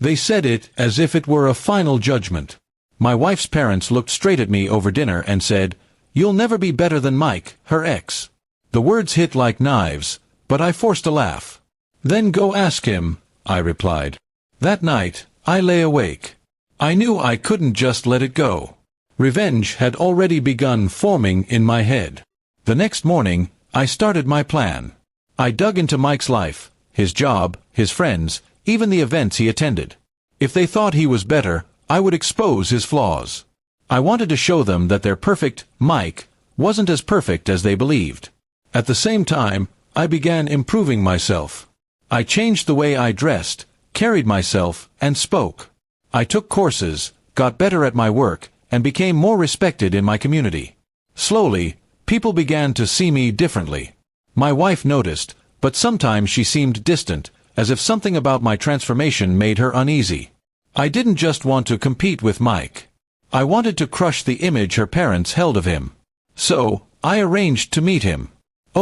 They said it as if it were a final judgment. My wife's parents looked straight at me over dinner and said, "You'll never be better than Mike, her ex." The words hit like knives, but I forced a laugh. "Then go ask him," I replied. That night, I lay awake. I knew I couldn't just let it go. Revenge had already begun forming in my head. The next morning, I started my plan. I dug into Mike's life, his job, his friends, even the events he attended. If they thought he was better, I would expose his flaws. I wanted to show them that their perfect Mike wasn't as perfect as they believed. At the same time, I began improving myself. I changed the way I dressed, carried myself, and spoke. I took courses, got better at my work, and became more respected in my community. Slowly, people began to see me differently. My wife noticed, but sometimes she seemed distant, as if something about my transformation made her uneasy. I didn't just want to compete with Mike. I wanted to crush the image her parents held of him. So, I arranged to meet him.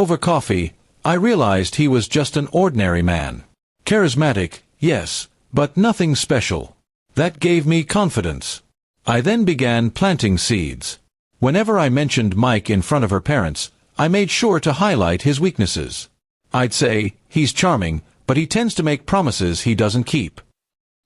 Over coffee, I realized he was just an ordinary man. Charismatic, yes, but nothing special. That gave me confidence. I then began planting seeds. Whenever I mentioned Mike in front of her parents, I made sure to highlight his weaknesses. I'd say, "He's charming, but he tends to make promises he doesn't keep."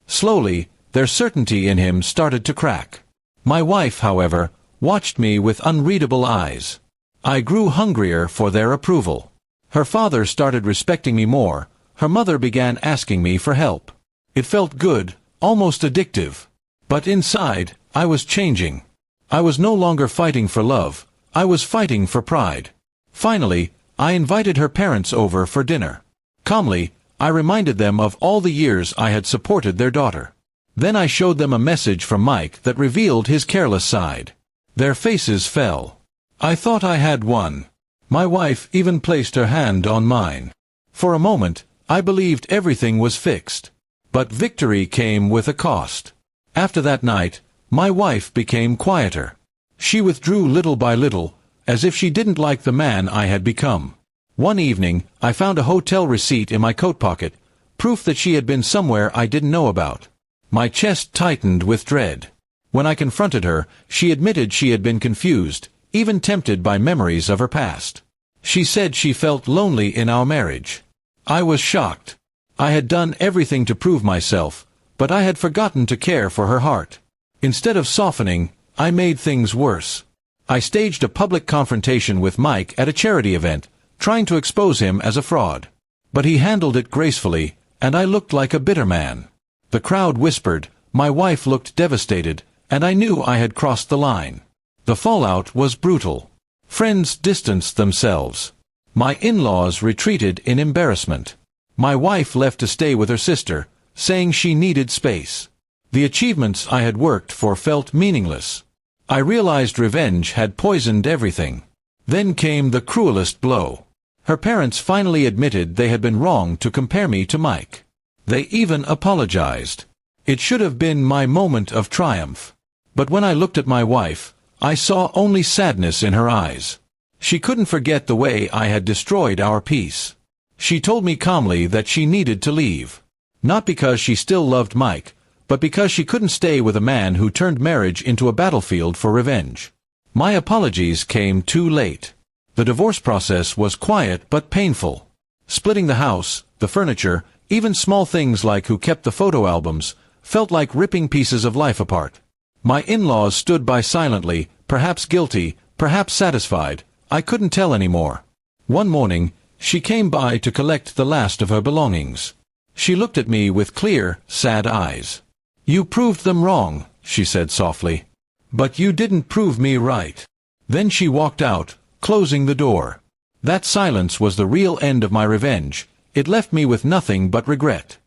Slowly, their certainty in him started to crack. My wife, however, watched me with unreadable eyes. I grew hungrier for their approval. Her father started respecting me more. Her mother began asking me for help. It felt good, almost addictive. But inside, I was changing. I was no longer fighting for love. I was fighting for pride. Finally, I invited her parents over for dinner. Calmly, I reminded them of all the years I had supported their daughter. Then I showed them a message from Mike that revealed his careless side. Their faces fell. I thought I had won. My wife even placed her hand on mine. For a moment, I believed everything was fixed. But victory came with a cost. After that night, my wife became quieter. She withdrew little by little, as if she didn't like the man I had become. One evening, I found a hotel receipt in my coat pocket, proof that she had been somewhere I didn't know about. My chest tightened with dread. When I confronted her, she admitted she had been confused, even tempted by memories of her past. She said she felt lonely in our marriage. I was shocked. I had done everything to prove myself, but I had forgotten to care for her heart. Instead of softening, I made things worse. I staged a public confrontation with Mike at a charity event, trying to expose him as a fraud. But he handled it gracefully, and I looked like a bitter man. The crowd whispered, my wife looked devastated, and I knew I had crossed the line. The fallout was brutal. Friends distanced themselves. My in-laws retreated in embarrassment. My wife left to stay with her sister, saying she needed space. The achievements I had worked for felt meaningless. I realized revenge had poisoned everything. Then came the cruelest blow. Her parents finally admitted they had been wrong to compare me to Mike. They even apologized. It should have been my moment of triumph. But when I looked at my wife, I saw only sadness in her eyes. She couldn't forget the way I had destroyed our peace. She told me calmly that she needed to leave. Not because she still loved Mike, but because she couldn't stay with a man who turned marriage into a battlefield for revenge. My apologies came too late. The divorce process was quiet but painful. Splitting the house, the furniture, even small things like who kept the photo albums, felt like ripping pieces of life apart. My in-laws stood by silently, perhaps guilty, perhaps satisfied. I couldn't tell anymore. One morning, she came by to collect the last of her belongings. She looked at me with clear, sad eyes. "You proved them wrong," she said softly. "But you didn't prove me right." Then she walked out, closing the door. That silence was the real end of my revenge. It left me with nothing but regret.